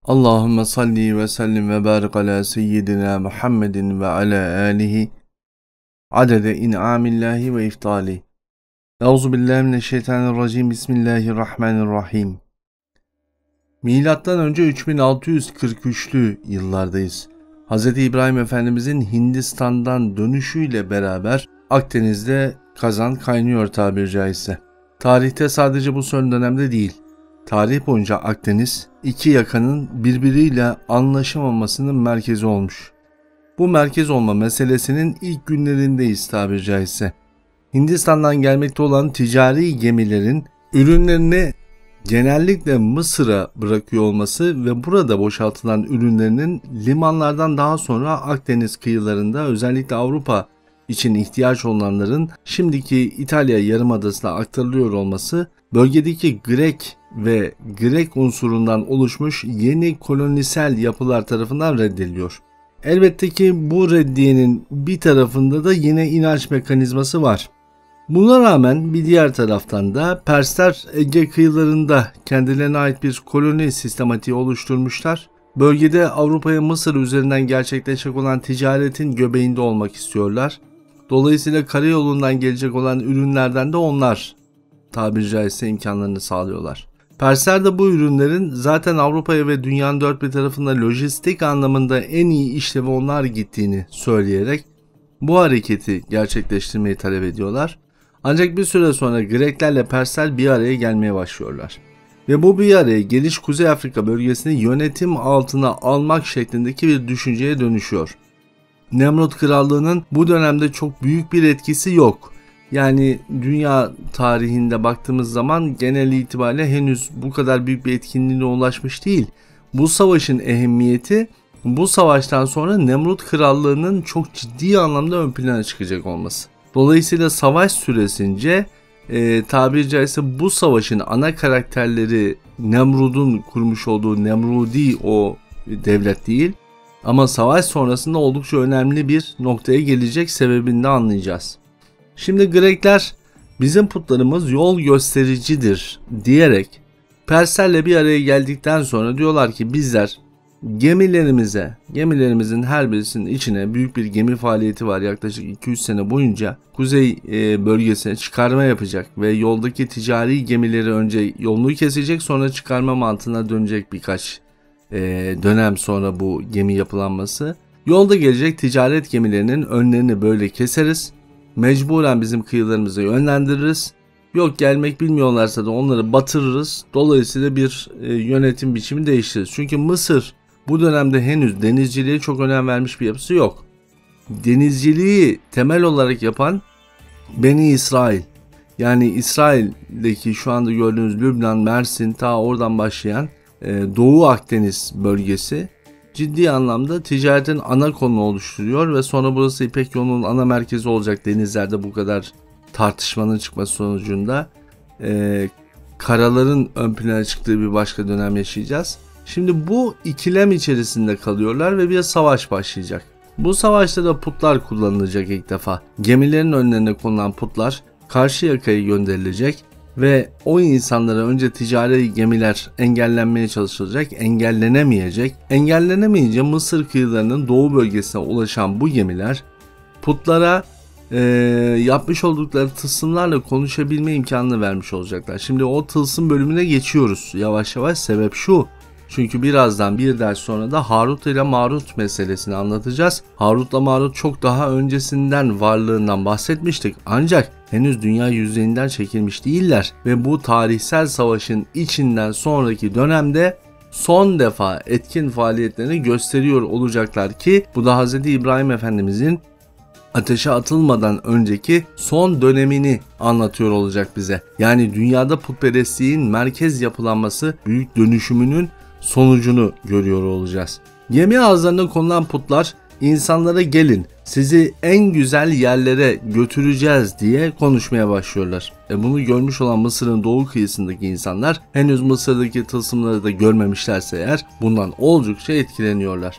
Allahümme salli ve sellim ve barik ala seyyidina Muhammedin ve ala alihi adede in'amillahi ve iftali. Euzubillahimineşşeytanirracim. Bismillahirrahmanirrahim. Milattan önce 3643'lü yıllardayız. Hz. İbrahim Efendimizin Hindistan'dan dönüşüyle beraber Akdeniz'de kazan kaynıyor tabiri caizse. Tarihte sadece bu son dönemde değil, tarih boyunca Akdeniz, iki yakanın birbiriyle anlaşamamasının merkezi olmuş. Bu merkez olma meselesinin ilk günlerindeyiz tabiri caizse. Hindistan'dan gelmekte olan ticari gemilerin ürünlerini genellikle Mısır'a bırakıyor olması ve burada boşaltılan ürünlerinin limanlardan daha sonra Akdeniz kıyılarında özellikle Avrupa için ihtiyaç olanların şimdiki İtalya yarımadasına aktarılıyor olması bölgedeki Grek ve Grek unsurundan oluşmuş yeni kolonisel yapılar tarafından reddediliyor. Elbette ki bu reddiyenin bir tarafında da yine inanç mekanizması var. Buna rağmen bir diğer taraftan da Persler Ege kıyılarında kendilerine ait bir koloni sistematiği oluşturmuşlar. Bölgede Avrupa'ya Mısır üzerinden gerçekleşecek olan ticaretin göbeğinde olmak istiyorlar. Dolayısıyla karayolundan gelecek olan ürünlerden de onlar tabiri caizse imkanlarını sağlıyorlar. Persler de bu ürünlerin zaten Avrupa'ya ve dünyanın dört bir tarafında lojistik anlamında en iyi işlevi onlar gittiğini söyleyerek bu hareketi gerçekleştirmeyi talep ediyorlar. Ancak bir süre sonra Greklerle Persler bir araya gelmeye başlıyorlar. Ve bu bir araya geliş Kuzey Afrika bölgesini yönetim altına almak şeklindeki bir düşünceye dönüşüyor. Nemrut Krallığı'nın bu dönemde çok büyük bir etkisi yok. Yani dünya tarihinde baktığımız zaman genel itibariyle henüz bu kadar büyük bir etkinliğine ulaşmış değil. Bu savaşın ehemmiyeti bu savaştan sonra Nemrut Krallığı'nın çok ciddi anlamda ön plana çıkacak olması. Dolayısıyla savaş süresince tabiri caizse bu savaşın ana karakterleri Nemrud'un kurmuş olduğu Nemrudi o devlet değil. Ama savaş sonrasında oldukça önemli bir noktaya gelecek, sebebini de anlayacağız. Şimdi Grekler bizim putlarımız yol göstericidir diyerek Perslerle bir araya geldikten sonra diyorlar ki bizler gemilerimizin her birisinin içine büyük bir gemi faaliyeti var, yaklaşık 200 sene boyunca kuzey bölgesine çıkarma yapacak ve yoldaki ticari gemileri önce yolunu kesecek, sonra çıkarma mantığına dönecek birkaç dönem sonra bu gemi yapılanması. Yolda gelecek ticaret gemilerinin önlerini böyle keseriz. Mecburen bizim kıyılarımıza yönlendiririz. Yok gelmek bilmiyorlarsa da onları batırırız. Dolayısıyla bir yönetim biçimi değiştiririz. Çünkü Mısır bu dönemde henüz denizciliğe çok önem vermiş bir yapısı yok. Denizciliği temel olarak yapan Beni İsrail. Yani İsrail'deki şu anda gördüğünüz Lübnan, Mersin, ta oradan başlayan Doğu Akdeniz bölgesi ciddi anlamda ticaretin ana konunu oluşturuyor ve sonra burası İpek yolunun ana merkezi olacak. Denizlerde bu kadar tartışmanın çıkması sonucunda karaların ön plana çıktığı bir başka dönem yaşayacağız. Şimdi bu ikilem içerisinde kalıyorlar ve bir savaş başlayacak. Bu savaşta da putlar kullanılacak ilk defa. Gemilerin önlerine konulan putlar karşı yakaya gönderilecek ve o insanlara önce ticari gemiler engellenmeye çalışılacak, engellenemeyecek. Engellenemeyince Mısır kıyılarının doğu bölgesine ulaşan bu gemiler putlara yapmış oldukları tılsımlarla konuşabilme imkanını vermiş olacaklar. Şimdi o tılsım bölümüne geçiyoruz yavaş yavaş. Sebep şu: çünkü birazdan bir ders sonra da Harut ile Marut meselesini anlatacağız. Harut'la Marut çok daha öncesinden varlığından bahsetmiştik. Ancak henüz dünya yüzeyinden çekilmiş değiller. Ve bu tarihsel savaşın içinden sonraki dönemde son defa etkin faaliyetlerini gösteriyor olacaklar ki bu da Hz. İbrahim Efendimizin ateşe atılmadan önceki son dönemini anlatıyor olacak bize. Yani dünyada putperestliğin merkez yapılanması, büyük dönüşümünün sonucunu görüyor olacağız. Gemi ağızlarına konulan putlar insanlara gelin sizi en güzel yerlere götüreceğiz diye konuşmaya başlıyorlar. Bunu görmüş olan Mısır'ın doğu kıyısındaki insanlar henüz Mısır'daki tılsımları da görmemişlerse eğer bundan oldukça etkileniyorlar.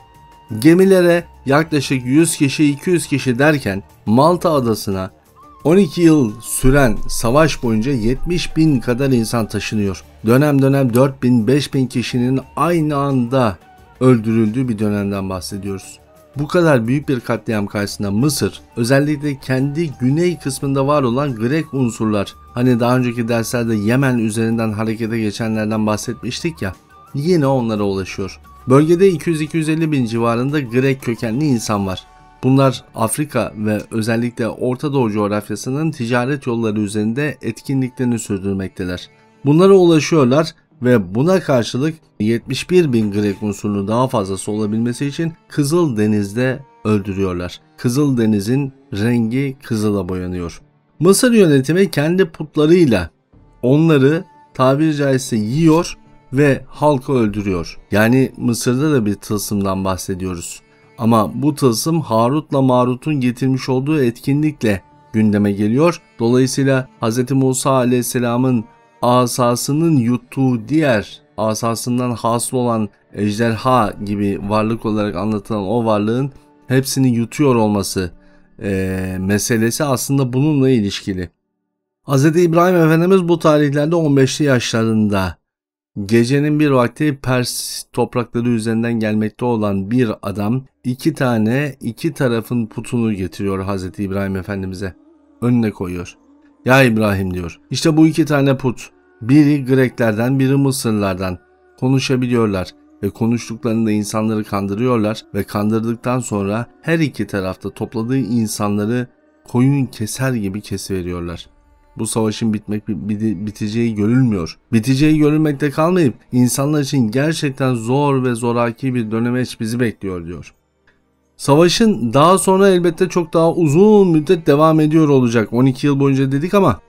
Gemilere yaklaşık 100 kişi 200 kişi derken Malta adasına 12 yıl süren savaş boyunca 70 bin kadar insan taşınıyor. Dönem dönem 4 bin 5 bin kişinin aynı anda öldürüldüğü bir dönemden bahsediyoruz. Bu kadar büyük bir katliam karşısında Mısır, özellikle kendi güney kısmında var olan Grek unsurlar, hani daha önceki derslerde Yemen üzerinden harekete geçenlerden bahsetmiştik ya, yine onlara ulaşıyor. Bölgede 200-250 bin civarında Grek kökenli insan var. Bunlar Afrika ve özellikle Orta Doğu coğrafyasının ticaret yolları üzerinde etkinliklerini sürdürmekteler. Bunlara ulaşıyorlar ve buna karşılık 71 bin Grek unsurunun daha fazlası olabilmesi için Kızıldeniz'de öldürüyorlar. Kızıldeniz'in rengi kızıla boyanıyor. Mısır yönetimi kendi putlarıyla onları tabiri caizse yiyor ve halkı öldürüyor. Yani Mısır'da da bir tılsımdan bahsediyoruz. Ama bu tılsım Harut'la Marut'un getirmiş olduğu etkinlikle gündeme geliyor. Dolayısıyla Hz. Musa Aleyhisselam'ın asasının yuttuğu diğer asasından hasıl olan ejderha gibi varlık olarak anlatılan o varlığın hepsini yutuyor olması meselesi aslında bununla ilişkili. Hz. İbrahim Efendimiz bu tarihlerde 15'li yaşlarında, gecenin bir vakti Pers toprakları üzerinden gelmekte olan bir adam iki tarafın putunu getiriyor Hz. İbrahim Efendimiz'e. Önüne koyuyor. Ya İbrahim diyor. İşte bu iki tane put. Biri Greklerden, biri Mısırlardan. Konuşabiliyorlar ve konuştuklarında insanları kandırıyorlar ve kandırdıktan sonra her iki tarafta topladığı insanları koyun keser gibi kesiveriyorlar. Bu savaşın biteceği görülmüyor. Biteceği görülmekte kalmayıp insanlar için gerçekten zor ve zoraki bir dönemeç bizi bekliyor diyor. Savaşın daha sonra elbette çok daha uzun müddet devam ediyor olacak. 12 yıl boyunca dedik ama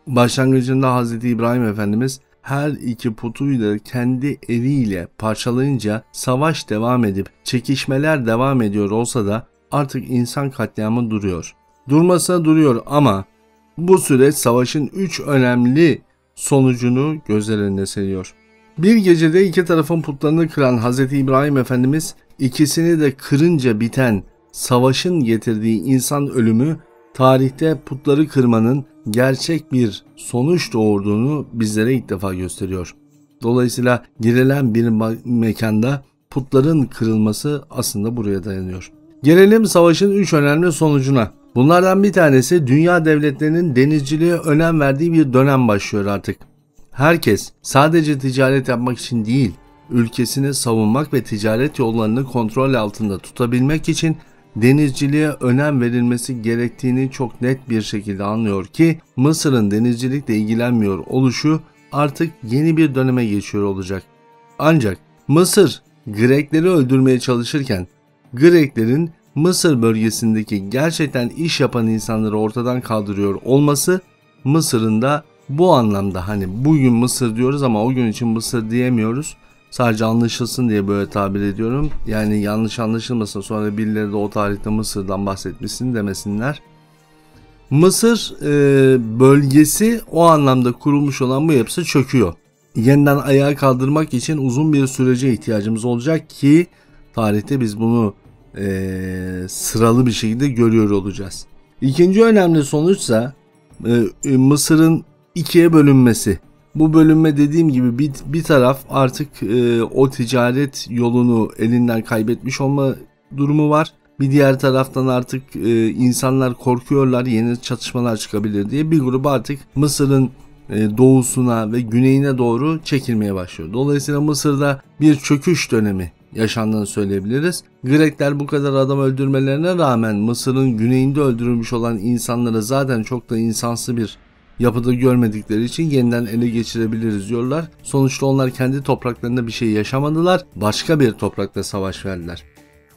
başlangıcında Hz. İbrahim Efendimiz her iki putuyu da kendi eliyle parçalayınca savaş devam edip çekişmeler devam ediyor olsa da artık insan katliamı duruyor. Durmasa duruyor ama bu süreç savaşın 3 önemli sonucunu gözler önüne seriyor. Bir gecede iki tarafın putlarını kıran Hz. İbrahim Efendimiz ikisini de kırınca biten savaşın getirdiği insan ölümü tarihte putları kırmanın gerçek bir sonuç doğurduğunu bizlere ilk defa gösteriyor. Dolayısıyla girilen bir mekanda putların kırılması aslında buraya dayanıyor. Gelelim savaşın 3 önemli sonucuna. Bunlardan bir tanesi dünya devletlerinin denizciliğe önem verdiği bir dönem başlıyor artık. Herkes sadece ticaret yapmak için değil, ülkesini savunmak ve ticaret yollarını kontrol altında tutabilmek için denizciliğe önem verilmesi gerektiğini çok net bir şekilde anlıyor ki Mısır'ın denizcilikle ilgilenmiyor oluşu artık yeni bir döneme geçiyor olacak. Ancak Mısır Grekleri öldürmeye çalışırken Greklerin Mısır bölgesindeki gerçekten iş yapan insanları ortadan kaldırıyor olması Mısır'ın da bu anlamda, hani bugün Mısır diyoruz ama o gün için Mısır diyemiyoruz. Sadece anlaşılsın diye böyle tabir ediyorum. Yani yanlış anlaşılmasın, sonra birileri de o tarihte Mısır'dan bahsetmişsin demesinler. Mısır bölgesi o anlamda kurulmuş olan bu yapısı çöküyor. Yeniden ayağa kaldırmak için uzun bir sürece ihtiyacımız olacak ki tarihte biz bunu sıralı bir şekilde görüyor olacağız. İkinci önemli sonuçsa Mısır'ın ikiye bölünmesi. Bu bölünme dediğim gibi bir taraf artık o ticaret yolunu elinden kaybetmiş olma durumu var. Bir diğer taraftan artık insanlar korkuyorlar, yeni çatışmalar çıkabilir diye bir grup artık Mısır'ın doğusuna ve güneyine doğru çekilmeye başlıyor. Dolayısıyla Mısır'da bir çöküş dönemi yaşandığını söyleyebiliriz. Grekler bu kadar adam öldürmelerine rağmen Mısır'ın güneyinde öldürülmüş olan insanları zaten çok da insansı bir yapıda görmedikleri için yeniden ele geçirebiliriz diyorlar. Sonuçta onlar kendi topraklarında bir şey yaşamadılar. Başka bir toprakta savaş verdiler.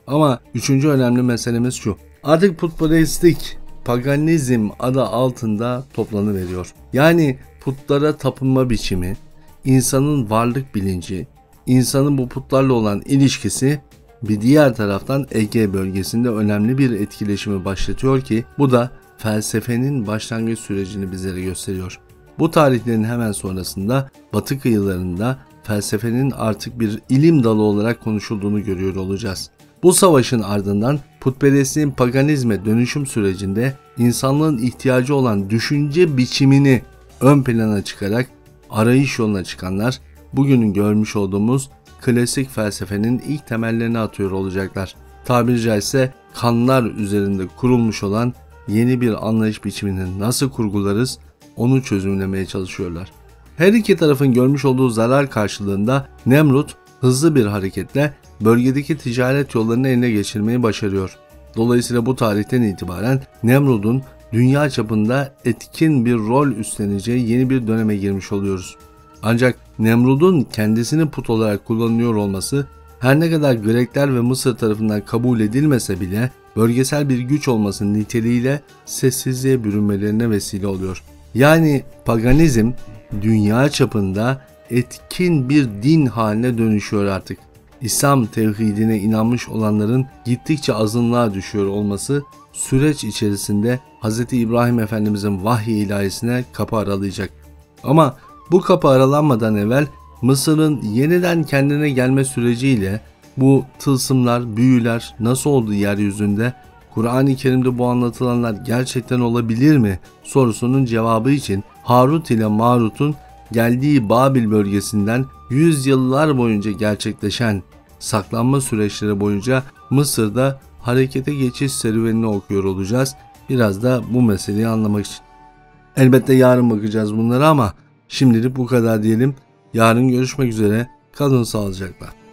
Ama üçüncü önemli meselemiz şu. Artık putperestlik, paganizm adı altında toplanıveriyor. Yani putlara tapınma biçimi, insanın varlık bilinci, insanın bu putlarla olan ilişkisi bir diğer taraftan Ege bölgesinde önemli bir etkileşimi başlatıyor ki bu da felsefenin başlangıç sürecini bizlere gösteriyor. Bu tarihlerin hemen sonrasında Batı kıyılarında felsefenin artık bir ilim dalı olarak konuşulduğunu görüyor olacağız. Bu savaşın ardından putperestliğin paganizme dönüşüm sürecinde insanlığın ihtiyacı olan düşünce biçimini ön plana çıkarak arayış yoluna çıkanlar, bugünün görmüş olduğumuz klasik felsefenin ilk temellerini atıyor olacaklar. Tabiri caizse kanlar üzerinde kurulmuş olan yeni bir anlayış biçimini nasıl kurgularız onu çözümlemeye çalışıyorlar. Her iki tarafın görmüş olduğu zarar karşılığında Nemrut hızlı bir hareketle bölgedeki ticaret yollarını eline geçirmeyi başarıyor. Dolayısıyla bu tarihten itibaren Nemrut'un dünya çapında etkin bir rol üstleneceği yeni bir döneme girmiş oluyoruz. Ancak Nemrut'un kendisini put olarak kullanıyor olması her ne kadar Grekler ve Mısır tarafından kabul edilmese bile bölgesel bir güç olmasının niteliğiyle sessizliğe bürünmelerine vesile oluyor. Yani paganizm dünya çapında etkin bir din haline dönüşüyor artık. İslam tevhidine inanmış olanların gittikçe azınlığa düşüyor olması süreç içerisinde Hz. İbrahim Efendimizin vahiy ilahisine kapı aralayacak. Ama bu kapı aralanmadan evvel Mısır'ın yeniden kendine gelme süreciyle bu tılsımlar, büyüler nasıl oldu yeryüzünde, Kur'an-ı Kerim'de bu anlatılanlar gerçekten olabilir mi sorusunun cevabı için Harut ile Marut'un geldiği Babil bölgesinden yüzyıllar boyunca gerçekleşen saklanma süreçleri boyunca Mısır'da harekete geçiş serüvenini okuyor olacağız. Biraz da bu meseleyi anlamak için. Elbette yarın bakacağız bunlara ama şimdilik bu kadar diyelim. Yarın görüşmek üzere. Kalın sağlıcakla.